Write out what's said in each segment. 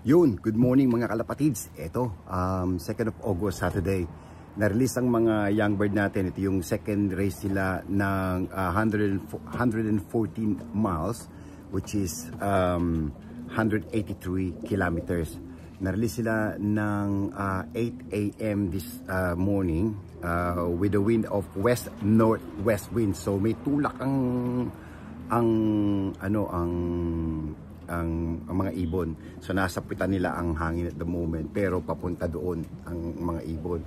Yun, good morning mga kalapatids. Ito, 2nd of August, Saturday. Na-release ang mga young bird natin. Ito yung second race nila ng 114 miles, which is 183 kilometers. Na-release sila ng 8 a.m. this morning with a wind of west-northwest wind. So may tulak ang mga ibon. So nasa pitan nila ang hangin at the moment, pero papunta doon ang mga ibon.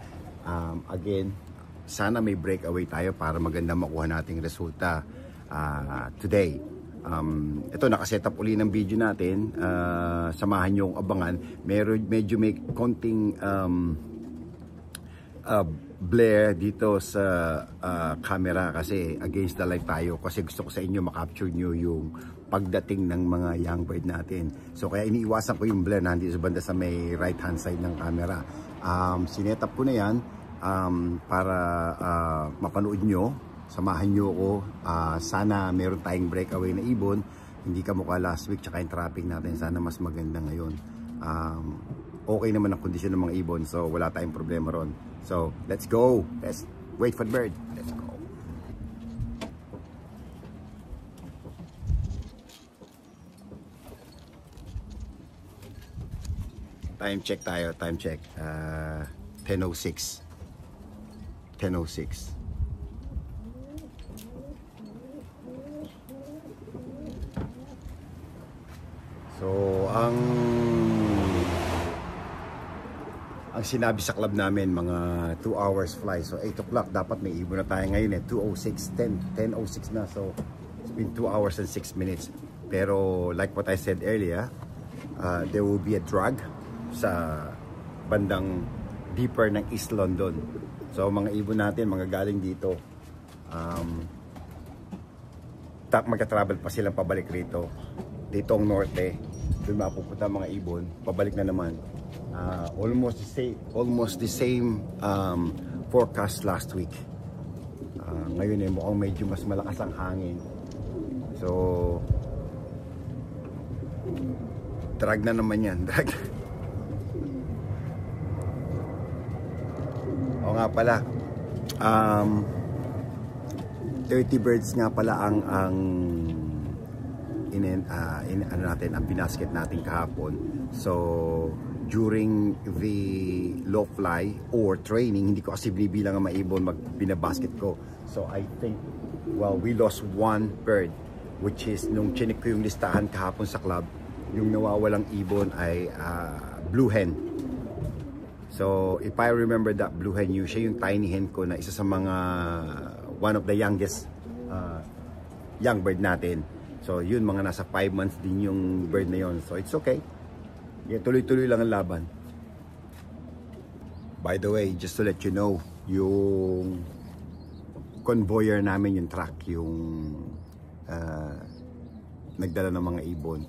Again, sana may breakaway tayo para maganda makuha nating resulta today. Ito, nakaset up uli ng video natin. Samahan nyo ang abangan. Medyo may konting blare dito sa camera kasi against the light tayo, kasi gusto ko sa inyo makapture nyo yung pagdating ng mga young bird natin. So kaya iniiwasan ko yung blare na nandito sa banda sa may right hand side ng camera. Sinet up ko na yan para mapanood nyo. Samahan nyo ako. Sana meron tayong breakaway na ibon, hindi ka mukha last week, tsaka yung traffic natin sana mas maganda ngayon. Okay naman ang kondisyon ng mga ibon, so wala tayong problema ron. So let's go, let's wait for the bird. Let's go. Time check tayo, time check. 10:06. 10:06. So ang sinabi sa club namin, mga 2 hours fly. So 8 o'clock dapat may ibon na tayo ngayon 2:06, 10:06 na. So it's been 2 hours and 6 minutes. Pero like what I said earlier, there will be a drag sa bandang deeper ng East London. So mga ibon natin, mga galing dito, magka-travel pa silang pabalik rito. Dito ang norte, doon mapupunta mga ibon, pabalik na naman. Almost the same forecast last week. Ngayon mukhang medyo mas malakas ang hangin. So drag na naman yan, drag. O nga pala, 30 birds nga pala ang ang binasket natin kahapon. So during the low fly or training, hindi ko kasi binibilang ang maibon binabasket ko. So I think, well, we lost one bird, which is nung chinik ko yung listahan kahapon sa club, yung nawawalang ibon ay blue hen. So if I remember that blue hen, siya yung tiny hen ko na isa sa mga one of the youngest young bird natin. So yun, mga nasa 5 months din yung bird na yun. So it's okay. Yeah, tuloy-tuloy lang ang laban. By the way, just to let you know, yung convoyer namin, yung truck, yung nagdala ng mga ibon,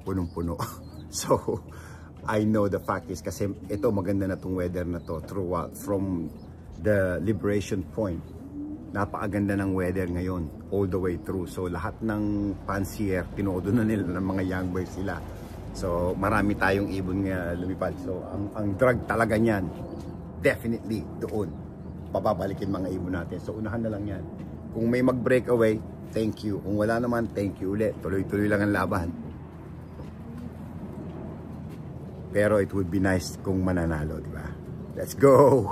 punong-puno. So I know the fact is kasi ito, maganda na tong weather na to throughout from the Liberation Point. Napakaganda ng weather ngayon all the way through. So lahat ng fancier, tinodo na nila ng mga young birds sila. So marami tayong ibon nga lumipad. So ang drag talaga niyan, definitely doon papabalikin mga ibon natin. So unahan na lang yan. Kung may mag-breakaway, thank you. Kung wala naman, thank you ulit. Tuloy-tuloy lang ang laban. Pero it would be nice kung mananalo, di ba? Let's go!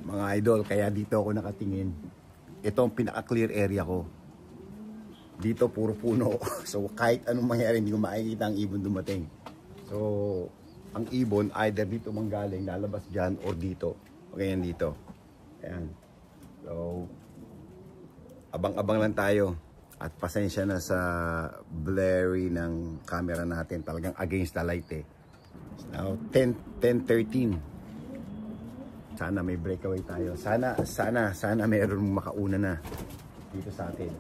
Mga idol, kaya dito ako nakatingin. Ito ang pinaka-clear area ko. Dito puro puno. So kahit anong mangyari, hindi ko makikita ang ibon dumating. So ang ibon either dito manggaling, lalabas dyan, or dito. Okay, yan dito. Ayan. So abang-abang lang tayo. At pasensya na sa blurry ng camera natin. Talagang against the light Now 10:13. Sana may breakaway tayo. Sana mayroon makauna na dito sa atin.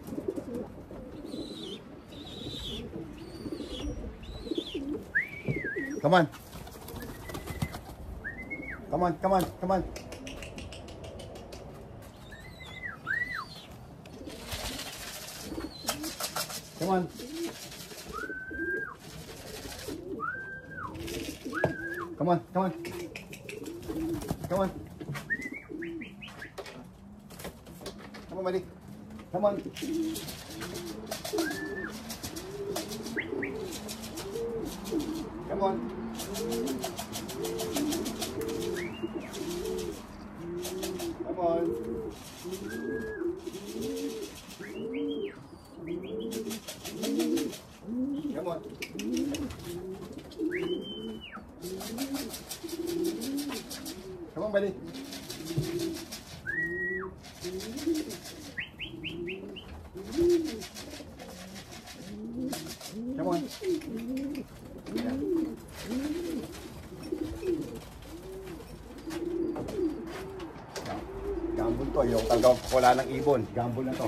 Come on. Come on, come on, come on. Come on. Come on, come on. Come on. Come on, buddy. Come on. Come on. Come on. Come on. Come on, buddy. Come on. Yeah. Gamble to. Yung talagang wala ng ibon. Gamble na to.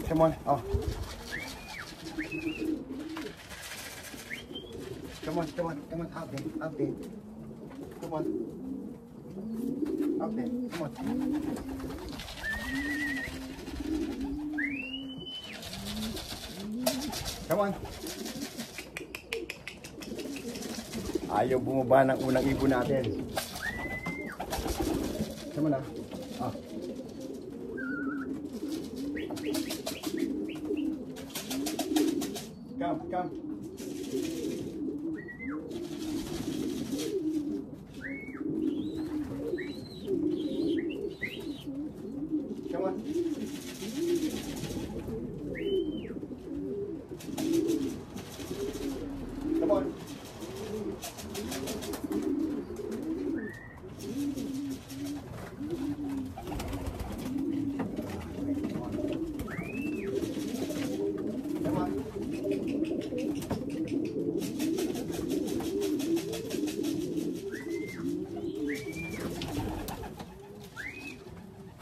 Come on. Oh. Come on, come on, come on. Out there, out there. Come on. Out there. Come on. Come on. Ayaw bumaba ng unang ibon natin. Come on na. Ah. Come, come. Come on. Come on. Come on.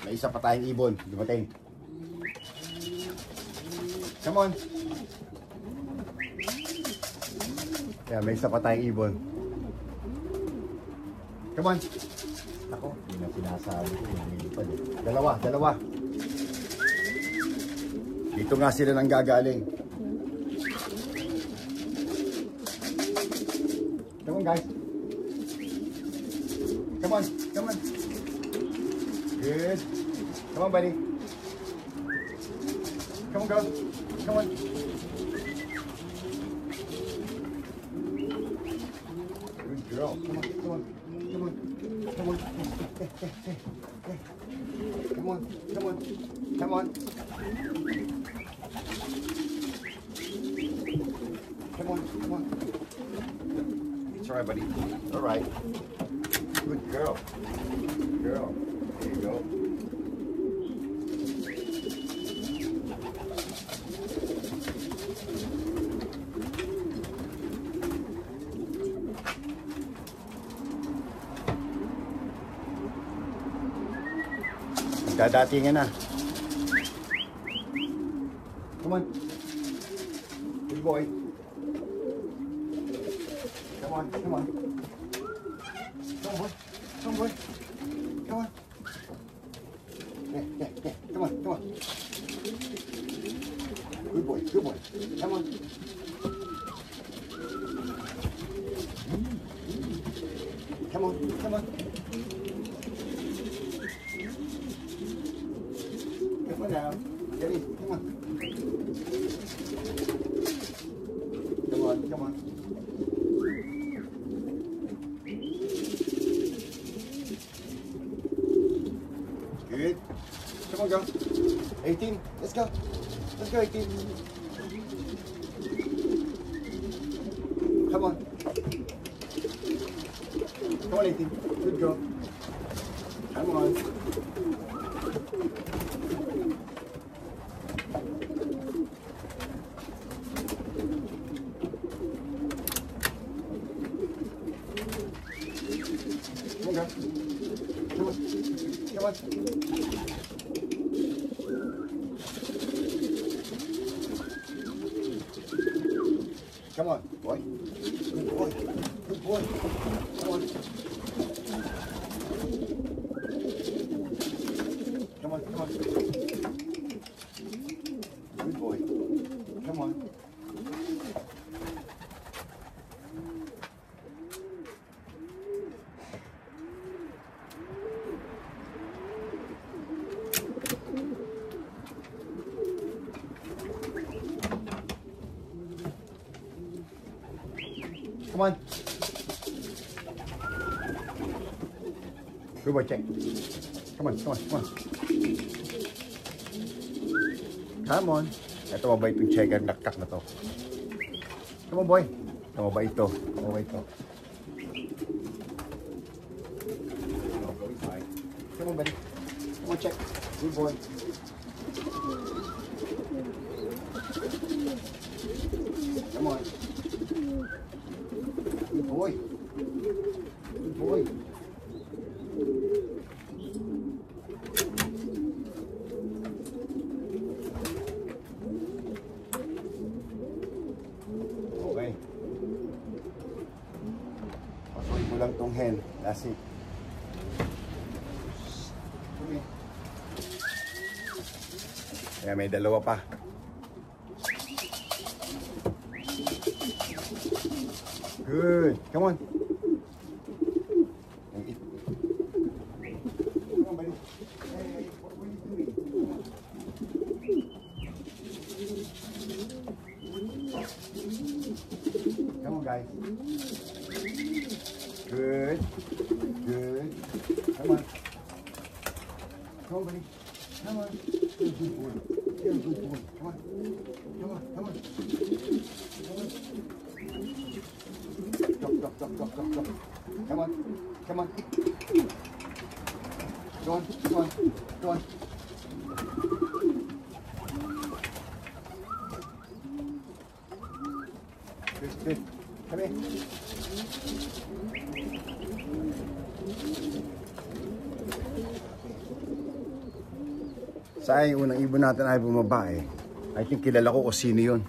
May isa pa tayong ibon, dumating. Come on. Yeah, may isa pa tayong ibon. Come on. Ako, hindi na sinasabi ko. Dalawa, dalawa. Dito nga sila nang gagaling. Come on, guys. Come on, come on. Good. Come on, buddy. Come on, girl. Come on. Good girl. Come on, come on. Come on. Come on. Come on. Come on. Come on. Come on. Come on. It's all right, buddy. All right. Good girl. Good girl. There you go. Dadatingan na. Come on. Good boy. Come on, come on. Come on, boy. Come on, boy. Come on. Yeah, yeah, yeah. Come on, come on. Good boy, good boy. Come on. Come on, come on. Come on now. Get in. Come on. Come on, come on. Good. Come on, girl. 18. Let's go. Let's go, 18. Come on. Come on, 18. Good girl. Come on. Come on, girl. Come on. Come on. Come on, boy. Good boy. Good boy. Come on. Come on, come on. Good boy. Good boy, check. Come on, come on, come on. Come on. Ito mabait yung checker, nakak na to. Come on, boy. Ito mabait to. Mabait to. Come on, buddy. Come on, check. Good boy. Come on. Good boy. Good boy. Okay. Pasuloy ko lang tong hen. That's it. Kaya may dalawa pa. Good. Come on. Come on, buddy. Hey, what are you doing? Come on, guys. Good. Good. Come on. Come on, buddy. Come on. You're a good boy. You're a good boy. Come on. Come on. Come on. Come on. Drop. Come on. Come on. Go on. Go on. Go on. Good. Come here. Sa yung unang ibon natin ay bumaba eh. I think kilala ko kung sino yun.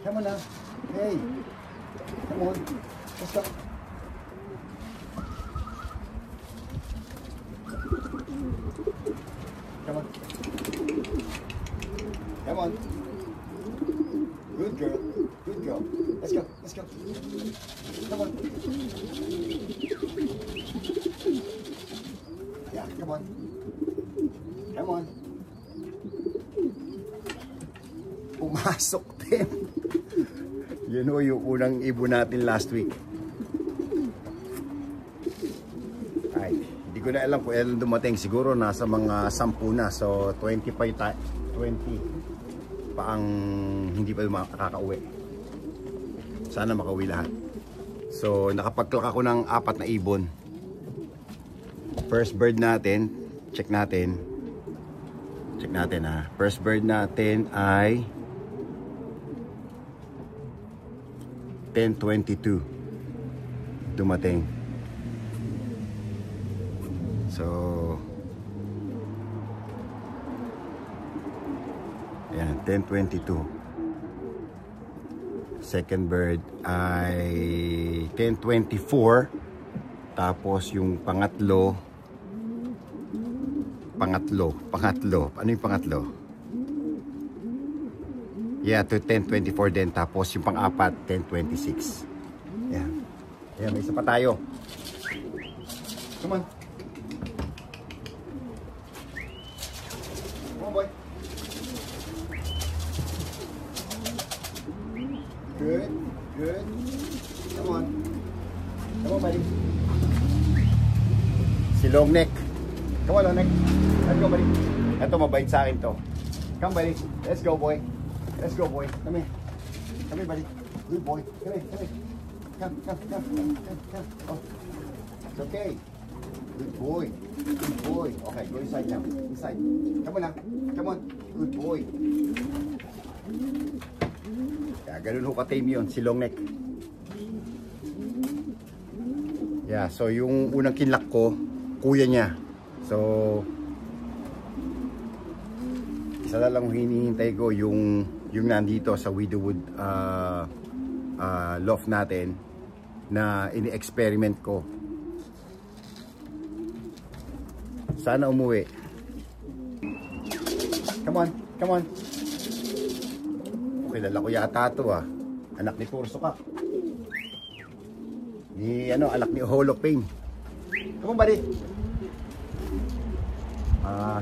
Come on na. Hey. Come on. Let's go. Come on. Come on. Good girl. Good girl. Let's go. Let's go. Come on. Yeah, come on. Come on. Pumasok din. You know, yung unang ibon natin last week. Ay, hindi ko na alam kung ilan dumating. Siguro nasa mga 10 na. So, 20 pa ang hindi pa makakauwi. Sana makauwi lahat. So, nakapag-clock ako ng 4 na ibon. First bird natin, check natin ha. First bird natin ay 10:22 dumating. So ayan, 10:22. Second bird ay 10:24. Tapos yung pangatlo. Ano yung pangatlo? Yeah, to 10:24 din. Tapos yung pang-apat, 10:26. Yeah. Yeah, may isa pa tayo. Come on. Come on, boy. Good. Good. Come on. Come on, buddy. Si long neck. Come on, long neck. Let's go, buddy. Ito, mabait sa akin to. Come, buddy. Let's go, boy. Let's go, boy. Come here. Come here, buddy. Good boy. Come here, come here. Come. Oh. It's okay. Good boy. Good boy. Okay, go inside now. Inside. Come on now. Come on. Good boy. Kaya ganun ho ka-tame yun, si long neck. Yeah, so yung unang kinlak ko, kuya niya. So, isa na lang hinihintay ko yung nandito sa Widowwood loft natin na ini-experiment ko. Sana umuwi. Come on, come on. Kilala ko yata ito ah. Anak ni Turso ka. Anak ni Hall of Fame. Come on, buddy.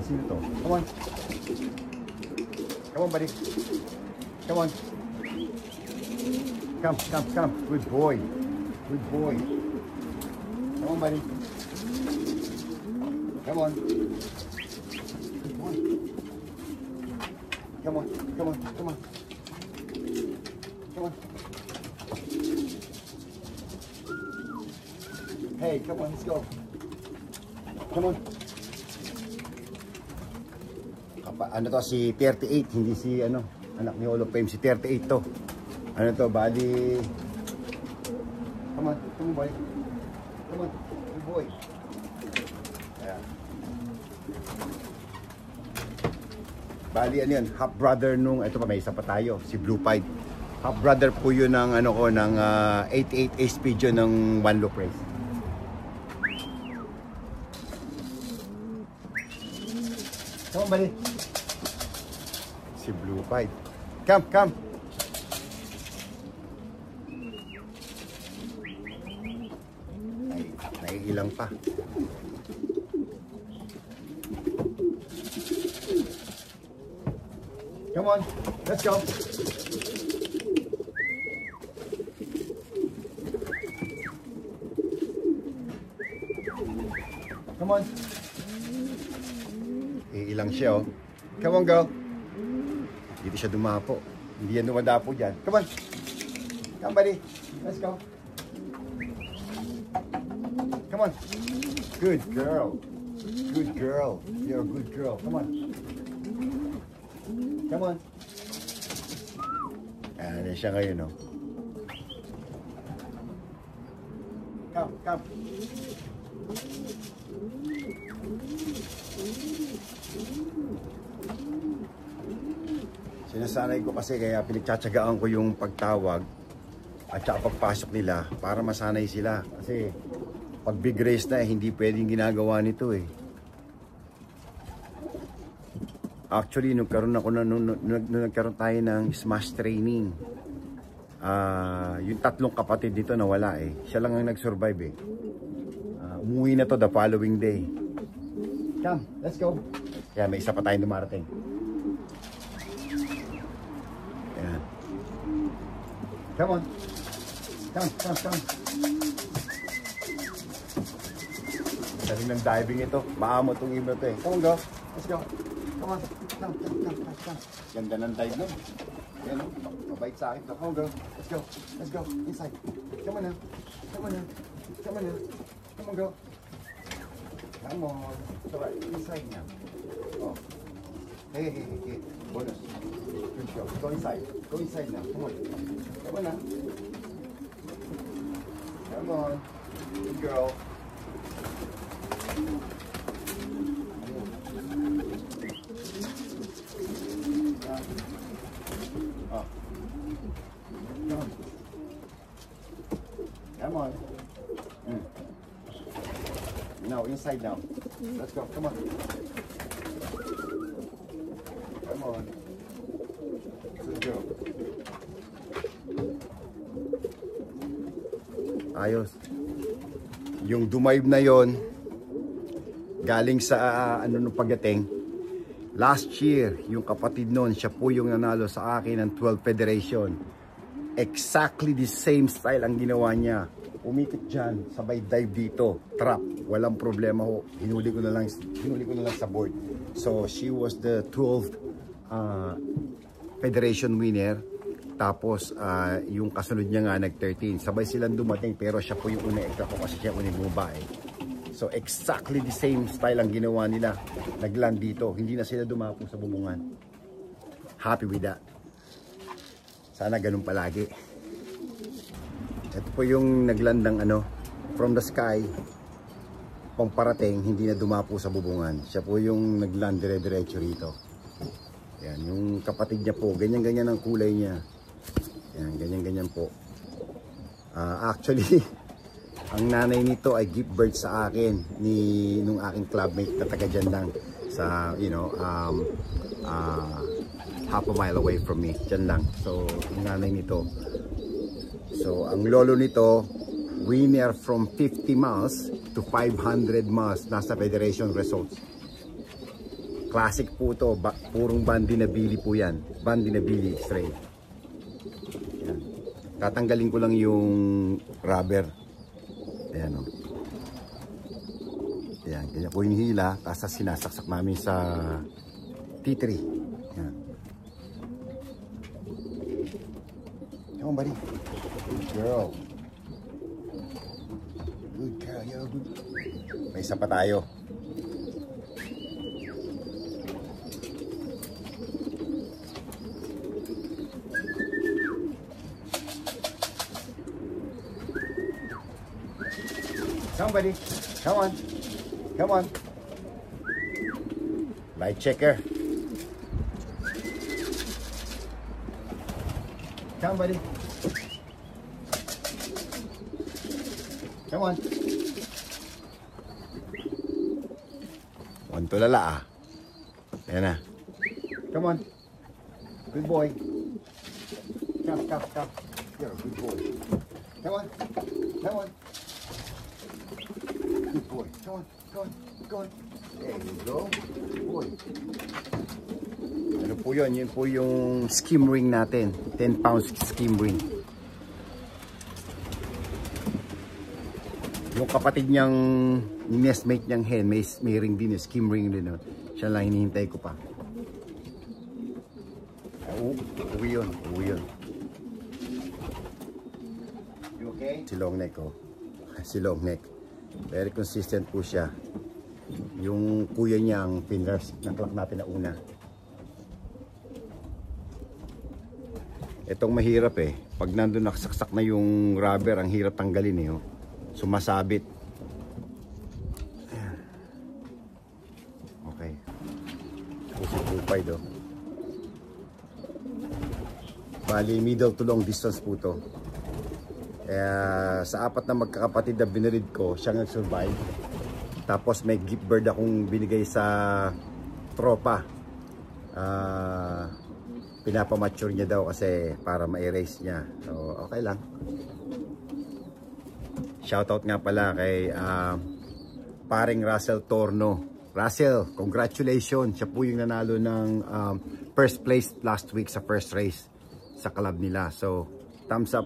Sino to? Come on. Come on, buddy. Come on. Come. Good boy. Good boy. on, buddy. Come on. Come on. Come on. Come on. Come on. Hey, come on, let's go. Come on. Ano to, si 38, hindi si anak ni Hall of Fame, si 38 to. Ano to, bali. Come on boy. Come on, good boy. Ayan. Bali, ano yun, half brother nung, ito pa, may isa pa tayo, si Blue Pied. Half brother po yun ng, ng 88 Ace Pigeon ng One Loop Race. Come on, buddy. Si Blue Pied. Come. Ay, naiilang pa. Come on, let's go. Come on. Iilang siya, oh. Come on, girl. Dito siya dumapo. Hindi yan dumadapo dyan. Come on. Come, buddy. Let's go. Come on. Good girl. Good girl. You're a good girl. Come on. Come on. Ayan siya ngayon, oh. Come. Sinasanay ko kasi, kaya pinagtsatsagaan ko yung pagtawag at saka pagpasok nila para masanay sila. Kasi pag big race na, hindi pwedeng ginagawa nito, eh. Actually, nung nagkaroon tayo ng smash training, yung tatlong kapatid dito nawala, eh. Siya lang ang nag-survive, eh. Umuwi na to the following day. Come, let's go. Kaya may isa pa tayong dumarating. Ayan. Come on. Come. Saling ng diving ito. Maamo itong ibon ito, eh. Come on, go. Let's go. Come on. Come. Ganda ng dive nun. Ayan, mabait sa akin. Come on, go. Let's go. Inside. Come on now. Come on, go. Come on. It's alright. Inside now. Oh. Hey. Bonus. Good job. Go inside. Go inside now. Come on. Come on now. Come on. Good girl. Oh. Come on. No, inside now. Let's go. Come on. Come on. Good girl. Ayos. Yung dumive na yon galing sa nung pagdating. Last year, yung kapatid nun, siya po yung nanalo sa akin ng 12 Federation. Exactly the same style ang ginawa niya. Umikit dyan, sabay dive dito, trap, walang problema ho. Hinuli ko na lang sa board. So she was the 12th Federation winner. Tapos yung kasunod niya nga nag-13. Sabay silang dumating, pero siya po yung una-extra ko kasi siya unang bumaba, eh. So exactly the same style ang ginawa nila. Nagland dito, hindi na sila dumapo sa bubungan. Happy with that. Sana ganun palagi. Ito po yung naglandang from the sky, pangparating, hindi na dumapo sa bubungan. Siya po yung nagland dire-diretso rito. Yan, yung kapatid niya po, ganyan-ganyan ang kulay niya. Yan, ganyan-ganyan po. Actually, ang nanay nito ay gift birth sa akin nung aking clubmate na taga dyan lang sa, half a mile away from me. Dyan lang. So, yung nanay nito. So, ang lolo nito, winner from 50 miles to 500 miles, nasa Federation results. Classic po to, purong Bandinabili po yan. Bandinabili straight. Yan. Tatanggalin ko lang yung rubber. Ayan, o. Ayan, ganyan po yung hila. Tapos sinasaksak namin sa T3. Ayan. Come on, buddy. Good girl. Good girl. You're good. May isa pa tayo. Come, buddy. Come on. Come on. Light checker. Come, buddy. Come on. One tulala ah. Ayan na. Come on. Good boy. Come. You're a good boy. Come on. Come on. Good boy. Come on. There you go. Good boy. Ano po yun? Yun po yung skim ring natin. 10 pounds skim ring. Yung kapatid niyang, yung nestmate niyang hen, may ring din, skim ring din. Siya lang hinihintay ko pa. Uwi yun. You okay? Si long neck, oh. Si long neck. Very consistent po siya. Yung kuya niya ang piners na clock natin na una. Itong mahirap eh. Pag nandun nakasaksak na yung rubber, ang hirap tanggalin eh. Oh. Sumasabit. Ayan. Okay. Puso pupay do. Bali, middle to long distance po to. Kaya sa apat na magkakapatid na binirid ko, siya nag-survive. Tapos may gift bird akong binigay sa tropa. Pinapamature niya daw kasi para ma-erase niya. So, okay lang. Shoutout nga pala kay paring Russell Torno. Russell, congratulations. Siya po yung nanalo ng first place last week sa first race sa club nila. So, thumbs up.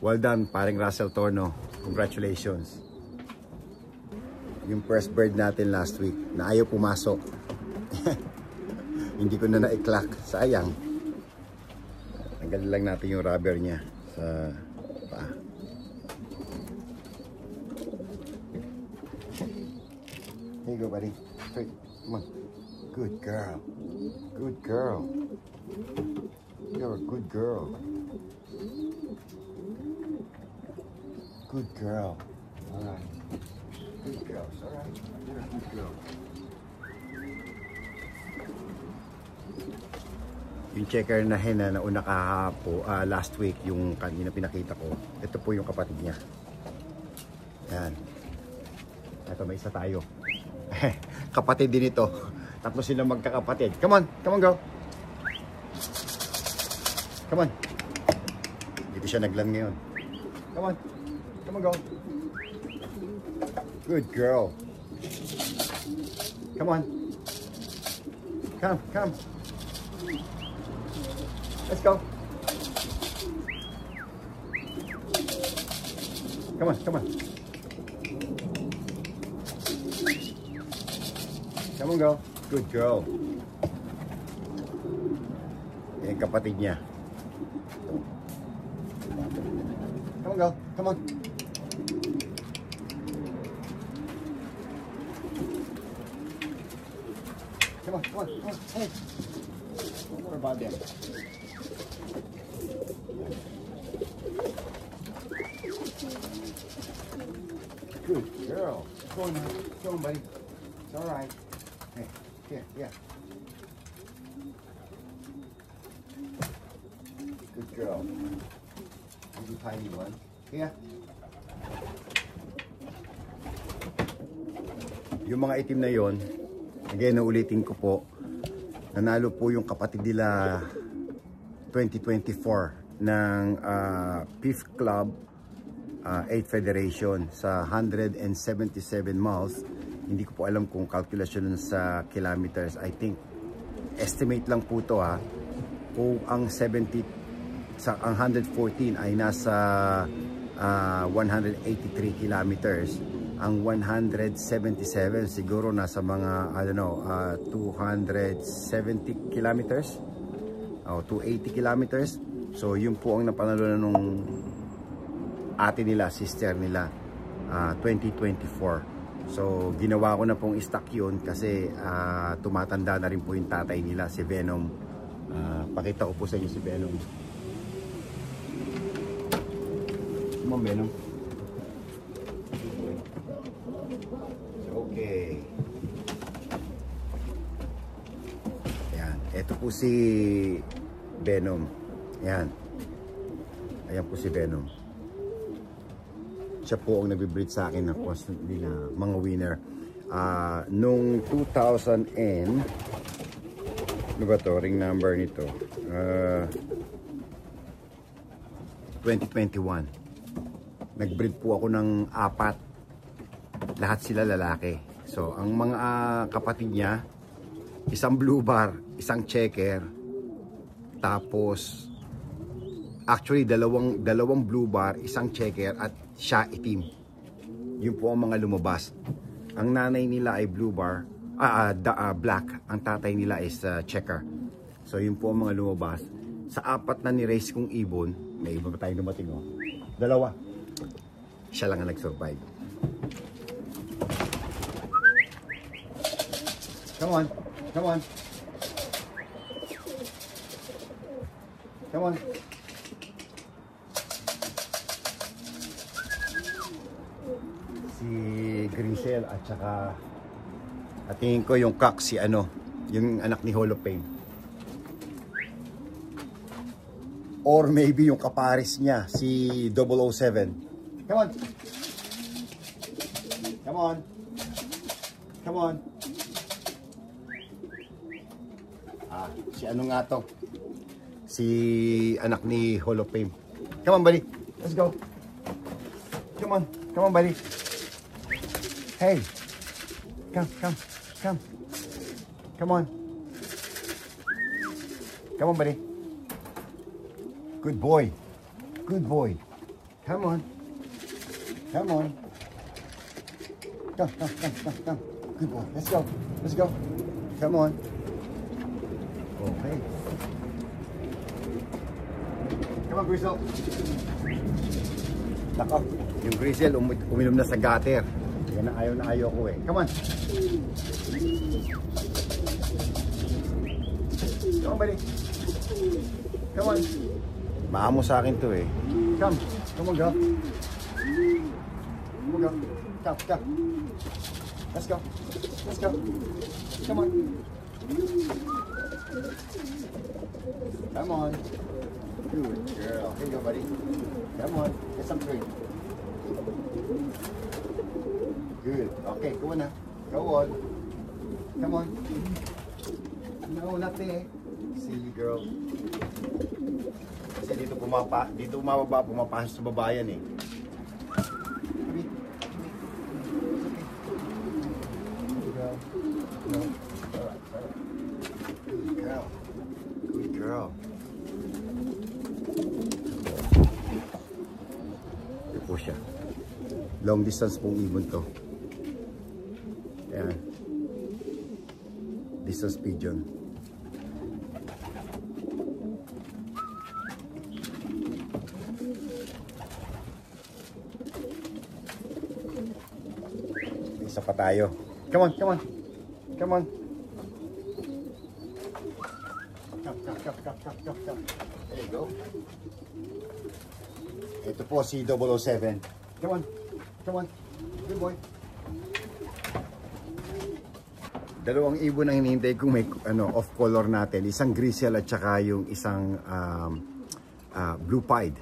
Well done, paring Russell Torno. Congratulations. Yung first bird natin last week na ayaw pumasok. Hindi ko na na-clock. Sayang. Tanggalin lang natin yung rubber niya sa paa. Here you go, buddy. Straight. Come on. Good girl. Good girl. You're a good girl. Good girl. All right. Good girl. All right. You're a good girl. Yung checker na hen na nauna kahapo last week, yung kanina pinakita ko, ito po yung kapatid niya. Yan. Ito, may isa tayo. Kapatid din ito. Tatlo silang magkakapatid. Come on, go. Come on. Dito siya naglan ngayon. Come on, go. Good girl. Come on. Come. Let's go. Come on. Come on, go. Good girl. Yan yung kapatid niya. Come on, go. Come on. Come on. Hey. Don't worry about them. Good girl. Go on, buddy. It's all right. Hey, here, yeah. Good girl. Little tiny one. Here. Yung mga itim na yon, again, naulitin ko po, nanalo po yung kapatid nila 2024 ng Fifth Club 8 Federation sa 177 miles. Hindi ko po alam kung calculation sa kilometers. I think estimate lang po to ha. Kung ang 70 sa ang 114 ay nasa 183 kilometers, Ang 177 siguro nasa mga, I don't know, 270 kilometers o 280 kilometers. So yun po ang napanalunan nung ate nila, sister nila, 2024. So ginawa ko na pong stock yun kasi tumatanda na rin po yung tatay nila, si Venom. Pakita ko po sa inyo si Venom. Come on, Venom. Okay. Ayan, ito po si Venom. Ayan. Ayan po si Venom. Siya po ang nag-breed sa akin na constantly na mga winner. Nung 2000 and ano ba to? Ring number nito. 2021. Nag-breed po ako ng 4. Lahat sila lalaki. So, ang mga kapatid niya, isang blue bar, isang checker, tapos actually dalawang blue bar, isang checker at siya itim. Yun po ang mga lumabas. Ang nanay nila ay blue bar, black. Ang tatay nila is checker. So yun po ang mga lumabas. Sa 4 na ni-race kong ibon, may iba pa tayo dumating, oh. 2. Siya lang ang nag-survive. Come on. Come on. Come on. Si Grisel at saka at tingin ko yung kak si ano, yung anak ni Hall of Fame. Or maybe yung kaparis niya, si 007. Come on. Come on. Come on. Si ano nga to? Si anak ni Hall of Fame. Come on, buddy. Let's go. Come on. Come on, buddy. Hey. Come. Come on. Come on, buddy. Good boy. Good boy. Come on. Come on. Come. Good boy. Let's go. Let's go. Come on. Okay. Come on, Grisel. Nako, yung Grisel uminom na sa gutter. Yan na ayaw ko eh. Come on. Come on, buddy. Come on. Maamo sa akin to eh. Come. Come on, girl. Come on, girl. Come. Let's go. Let's go. Come on. Come on. Good girl. Here you go, buddy. Come on. Get some treat. Good. Okay, go on now. Go on. Come on. No, not there. Silly girl. Kasi dito pumapasok sa babayan eh. Come. Good girl. No. Alright. Good girl. Good girl. Ito po siya. Long distance pong ibon to. Ayan. Distance pigeon. Isa pa tayo. Come on. Come. There you go. Ito po si 007. Come on. Good boy. Dalawang ibon ang hinihintay kung may off color natin. Isang Grisel at saka yung isang blue pied.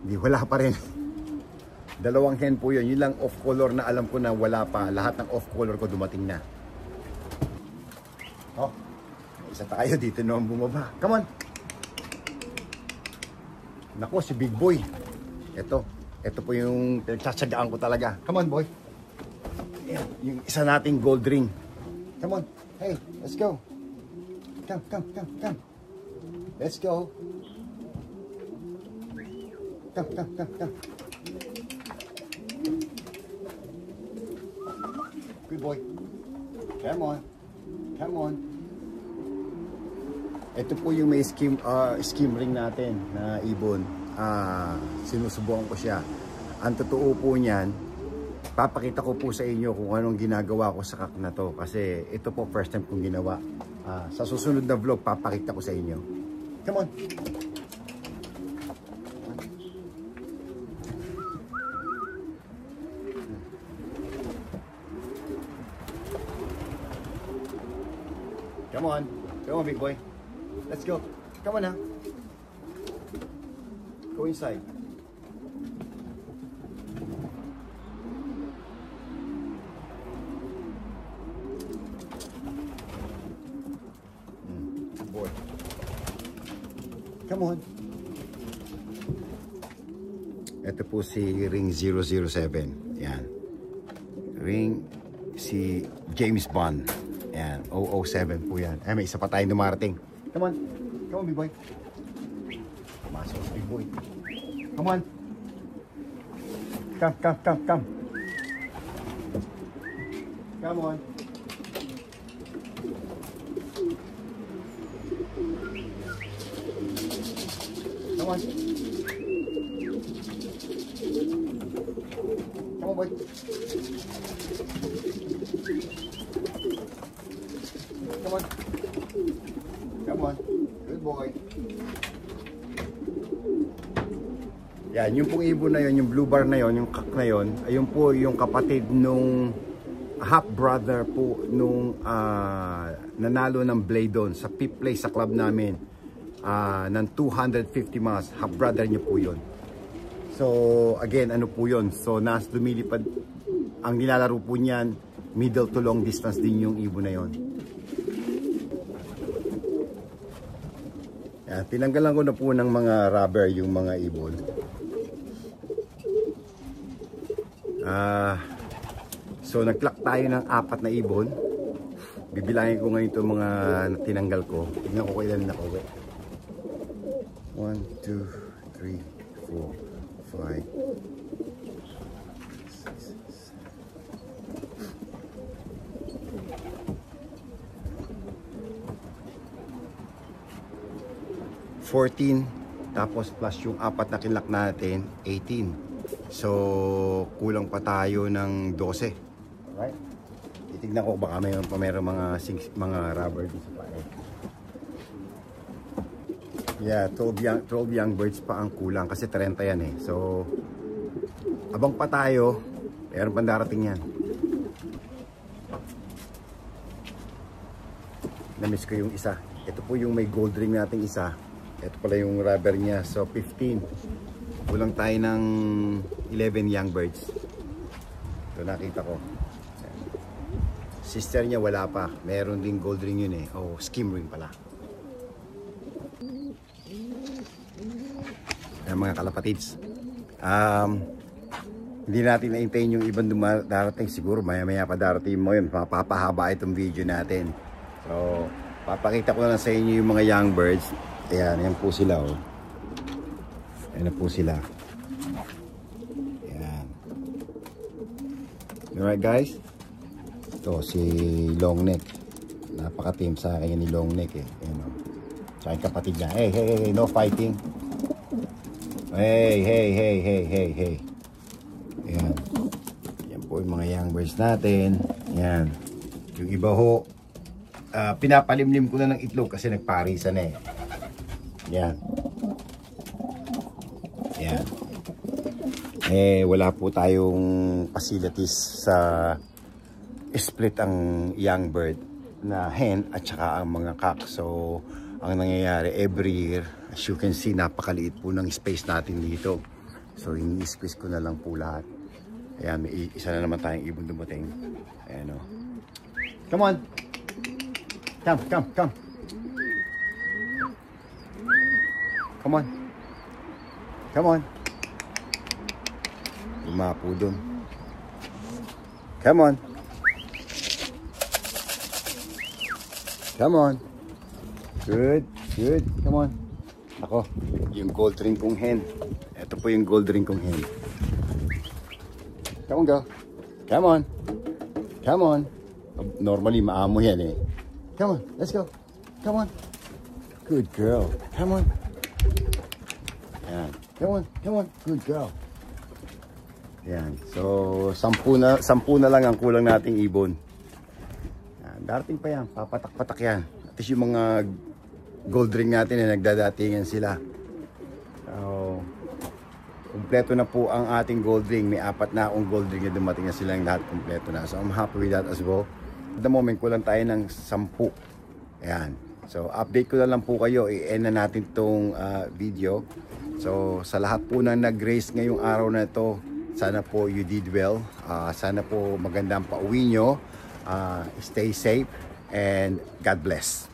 Wala pa rin. Dalawang hen po yun. Yun lang off color na alam ko na wala pa. Lahat ng off color ko dumating na. Oh, isa tayo dito na bumaba. Come on. Nako, si Big Boy. Ito po yung tsatsagaan ko talaga. Come on, boy. Ayan, yung isa nating gold ring. Come on. Hey, let's go. Come. Let's go. Come. Good boy. Come on. Come on. Ito po yung may skim ring natin na ibon. Sinusubukan ko siya. Ang totoo po niyan, papakita ko po sa inyo kung anong ginagawa ko sa kak na to. Kasi ito po first time kong ginawa. Sa susunod na vlog, papakita ko sa inyo. Come on. Come on. Come on, big boy. Let's go. Come on now. Go inside. Good boy. Come on. Ito po si Ring 007. Yan. Ring si James Bond. Yan. 007 po yan. May isa pa tayong dumarating. Come on. Come on, big boy. Pumasok si big boy. Come on. Come, come, come, come. Come on. Come on. Come on, boy. Come on. Come on. Good boy. Yan, yung pong ibon na yon, yung blue bar na yon, yung kak na yon, ayun po yung kapatid nung half brother po nung nanalo ng Bladon sa 5th place sa club namin ng 250 miles. Half brother niyo po yon. So again, ano po yon? So lumilipad, ang nilalaro po niyan, middle to long distance din yung ibon na yon. Yan, tinanggalan ko na po ng mga rubber yung mga ibon. So nag-clock tayo ng 4 na ibon. Bibilangin ko ngayon itong mga tinanggal ko. Tignan ko kailan na uwi. 1, 2, 3, 4, 5, 14, tapos plus yung 4 na kinlock natin, 18. So kulang pa tayo ng 12. Alright? Titignan ko baka mayroon mga rubber dito sa pare. Yeah, 12 young birds pa ang kulang kasi 30 yan eh. So abang pa tayo, mayroon pang darating yan. Na-miss ko yung isa. Ito po yung may gold ring nating isa. Ito pala yung rubber niya. So 15. Kulang tayo ng 11 young birds. Ito nakita ko. Sister niya wala pa. Meron din gold ring yun eh. Oh, skim ring pala. Ayan mga kalapatids. Hindi natin naintayin yung ibang darating. Siguro maya-maya pa darating mo yun. Mapapahaba itong video natin. So, papakita ko na lang sa inyo yung mga young birds. Ayan, yan po sila oh. Ayan na po sila. Ayan. Alright guys. Ito si long neck. Napaka-team sa akin ni long neck eh. Ayan o. Sa aking kapatid niya. Hey, hey, hey, no fighting. Hey, hey, hey, hey, hey, hey. Ayan. Yan po yung mga young birds natin. Ayan. Yung iba ho, pinapalimlim ko na ng itlog kasi nagparisan eh. Ayan. Ayan. Eh, wala po tayong facilities sa split ang young bird na hen at saka ang mga cock. So, ang nangyayari every year, as you can see, napakaliit po ng space natin dito. So, ini-squeeze ko na lang po lahat. Ayan, may isa na naman tayong ibon dumating. Ayan o. Come on! Come, come, come! Come on! Come on! Lumapo dun. Come on! Come on! Good, good. Come on. Ako, yung gold ring kong hen. Ito po yung gold ring kong hen. Come on, go. Come on. Come on. Normally, maamo yan eh. Come on, let's go. Come on. Good girl. Come on. Yan. Come on. Good girl. Yan. So, 10 na lang ang kulang nating ibon. Yan. Darating pa yan. Papatak-patak yan. At least yung mga gold ring natin na nagdadatingan sila. So, kumpleto na po ang ating gold ring. May 4 na akong gold ring na dumating na silang lahat kumpleto na. So, I'm happy with that as well. At the moment, kulang tayo ng 10. Ayan. So, update ko na lang po kayo. I-end na natin tong video. So, sa lahat po na nag-race ngayong araw na ito, sana po you did well. Sana po magandang pauwi nyo. Stay safe and God bless.